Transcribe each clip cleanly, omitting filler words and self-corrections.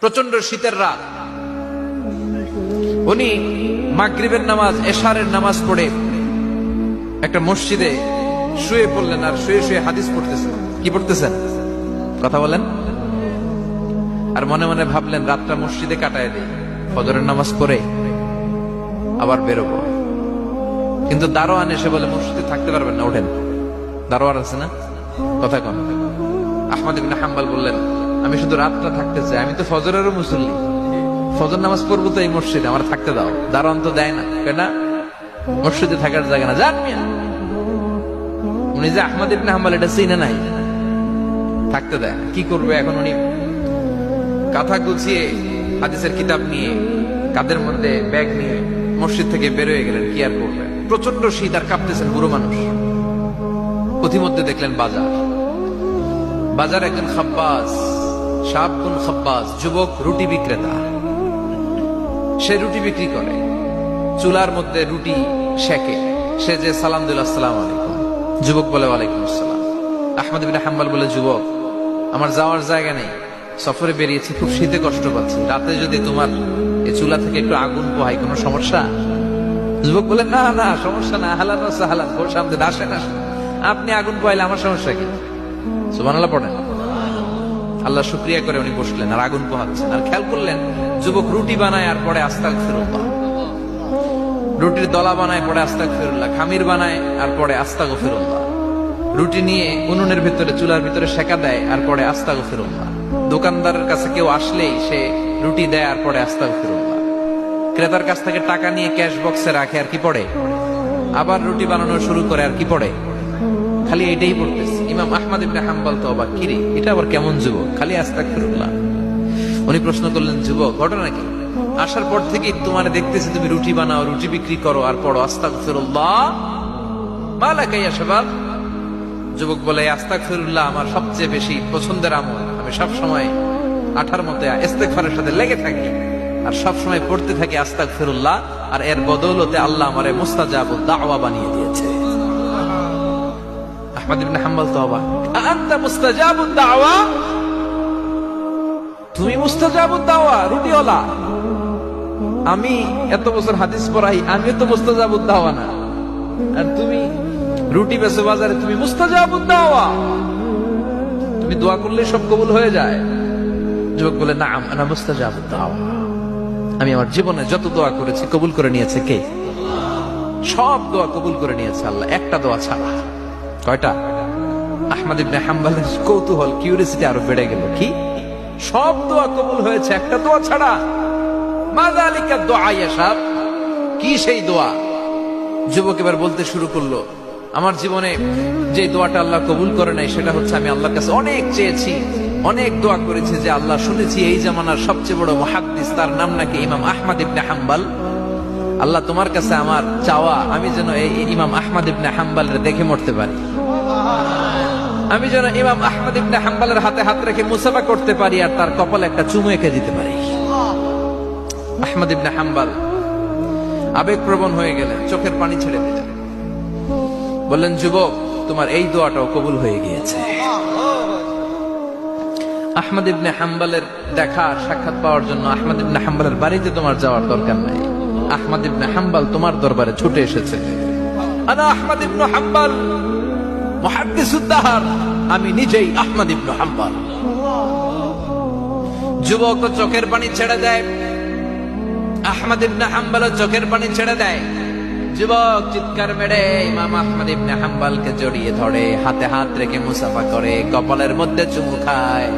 প্রচন্ড শীতের রাত। উনি মাগরিবের নামাজ, এশারের নামাজ পড়ে একটা মসজিদে শুয়ে পড়লেন, আর শুয়ে শুয়ে হাদিস পড়তেছেন। কি পড়তেছেন? কথা বলেন। আর মনে মনে ভাবলেন রাতটা মসজিদে কাটায় দেই, ফজরের নামাজ পড়ে আবার বেরোবো। কিন্তু দারোয়ান এসে বলে মসজিদে থাকতে পারবেন না, ওঠেন। দারোয়ান আছে না, কথা কন। আহমদ ইবনে হাম্বল বললেন, আমি শুধু রাতটা থাকতে চাই, আমি তো ফজরেরও মুসল্লি, ফজর নামাজ পড়বো তো এই মসজিদে, আমার থাকতে দাও। দারোয়ান তো দেয় না, কেনা মসজিদে থাকার জায়গা না, যান মিয়া। উনি যে আহমদ ইবনে হাম্বল এটা চিনে নাই, থাকতে দেয়। কি করবে এখন? উনি কাঁথা গুছিয়ে হাদিসের কিতাব নিয়ে কাঁধের মধ্যে ব্যাগ নিয়ে মসজিদ থেকে বেরোয় গেলেন। কি আর করবে, প্রচন্ড শীত, আর কাঁপতেছেন বুড়ো মানুষ। পথিমধ্যে দেখলেন বাজার। বাজার একজন খাব্বাস, শাবুন খাব্বাস, যুবক রুটি বিক্রেতা। সে রুটি বিক্রি করে, চুলার মধ্যে রুটি সেকে। সে যে সালাম দিল, আসসালামু আলাইকুম। যুবক বলে, ওয়ালাইকুম আসসালাম। আহমদ ইবনে হাম্বল বলে, যুবক আমার যাওয়ার জায়গা নেই, সফরে বেরিয়েছি, খুব শীতে কষ্ট পাচ্ছি, রাতে যদি তোমার এই চুলা থেকে একটু আগুন পোহাই কোনো সমস্যা? যুবক বলে, না না সমস্যা না, হালান হালান, সামনে আসেন আসেন, আপনি আগুন পোহাইলে আমার সমস্যা কি? সুবহানাল্লাহ পড়েন। আল্লাহ শুকরিয়া করে উনি বসলেন আর আগুন পোহাচ্ছেন। আর খেয়াল করলেন যুবক রুটি বানায় আর পরে আস্তাগফিরুল্লাহ, রুটির দলা বানায় পরে আস্তাগফিরুল্লাহ, খামির বানায় আর পরে আস্তাগফিরুল্লাহ, রুটি নিয়ে উনুনের ভিতরে চুলার ভিতরে সেকা দেয় আর পরে আস্তাগফিরুল্লাহ, দোকানদারের কাছে কেউ আসলেই সে রুটি দেয় আর পরে আস্তাগফিরুল্লাহ, ক্রেতার কাছ থেকে টাকা নিয়ে ক্যাশ বক্সে রাখে আর কি পড়ে, আবার রুটি বানানো শুরু করে আর কি পড়ে, খালি এটাই পড়তেছে। ইমাম আহমদ ইবনে হাম্বল তো অবাক, কিরে এটা আবার কেমন যুবক, খালি আস্তাগফিরুল্লাহ। উনি প্রশ্ন করলেন, যুবক ঘটনা কি? আসার পর থেকে তোমার দেখতেছি তুমি রুটি বানাও, রুটি বিক্রি করো আর পড়ো আস্তাগফিরুল্লাহ, মালাকা ইয়া শাবাব? যুবক বলে, আস্তাগফিরুল্লাহ আমার সবচেয়ে বেশি পছন্দের আমল, আমি সব সময় আঠার মতো ইস্তেগফারের সাথে লেগে থাকি আর সব সময় পড়তে থাকি আস্তাগফিরুল্লাহ, আর এর বদৌলতে আল্লাহ আমারে মুস্তাজাবুদ দাওয়া বানিয়ে দিয়েছে। আহমদ ইবনে হাম্বল তো অবাক, আনতা মুস্তাজাবুদ দাওয়া? তুমি মুস্তাজাবুদ দাওয়া, রুটিওয়ালা? আমি এত বছর হাদিস পড়াই, আমিও তো মুস্তাজাবুদ দাওয়া না, আর তুমি রুটি বেচো বাজারে, তুমি মুস্তাজাবুদ দাওয়া? তুমি দোয়া করলে সব কবুল হয়ে যায়? যুবক বলে, নাম আনা মুস্তাজাবুদ দাওয়া, আমি আমার জীবনে যত দোয়া করেছি কবুল করে নিয়েছে কে? সব দোয়া কবুল করে নিয়েছে আল্লাহ, একটা দোয়া ছাড়া। কয়টা? আহমদ ইবনে হাম্বলের কৌতূহল, কিউরিয়াসিটি আরো বেড়ে গেল। কি? সব দোয়া কবুল হয়েছে, একটা দোয়া ছাড়া? মাযালিকা দোয়া ইয়া শাব, কি সেই দোয়া? যুবক এবার বলতে শুরু করলো, আমার জীবনে যে দোয়াটা আল্লাহ কবুল করে নাই সেটা হচ্ছে, আমি আল্লাহর কাছে অনেক চেয়েছি, অনেক দোয়া করেছি যে আল্লাহ, শুনেছি এই জামানার সবচেয়ে বড় মুহাদ্দিস, তার নাম নাকি ইমাম আহমদ ইবনে হাম্বল। আল্লাহ তোমার কাছে আমার চাওয়া, আমি যেন এই ইমাম আহমদ ইবনে হাম্বলের দেখে মরতে পারি, আমি যেন ইমাম আহমদ ইবনে হাম্বলের হাতে হাত রেখে মুসাফা করতে পারি আর তার কপালে একটা চুমু এঁকে দিতে পারি। আহমদ ইবনে হাম্বল আবেগপ্রবণ হয়ে গেলেন, চোখের পানি ছেড়ে দিলেন, বললেন, যুবক তোমার এই দোয়াটাও কবুল হয়ে গিয়েছে। আহমদ ইবনে হাম্বলের দেখা সাক্ষাৎ পাওয়ার জন্য আহমদ ইবনে হাম্বলের বাড়িতে তোমার যাওয়ার দরকার নাই, আহমদ ইবনে হাম্বল তোমার দরবারে ছুটে এসেছে। আনা আহমদ ইবনে হাম্বল মুহাদ্দিসুদ দাহর, আমি নিজেই আহমদ ইবনে হাম্বল। যুবক চোখের পানি ছেড়ে দেয়, আহমদ ইবনে হাম্বল চোখের পানি ছেড়ে দেয়। যুবক চিৎকার মেরে ইমাম আহমদ ইবনে হাম্বলকে জড়িয়ে ধরে, হাতে হাত রেখে মুসাফা করে, কপালের মধ্যে চুমু খায়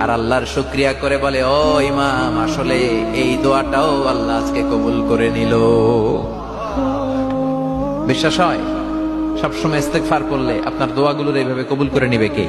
আর আল্লাহর শুকরিয়া করে বলে, ও ইমাম, আসলে এই দোয়াটাও আল্লাহ আজকে কবুল করে নিল। বিশ্বাস হয় সবসময় ইস্তেগফার করলে আপনার দোয়াগুলোর এইভাবে কবুল করে নিবে কে?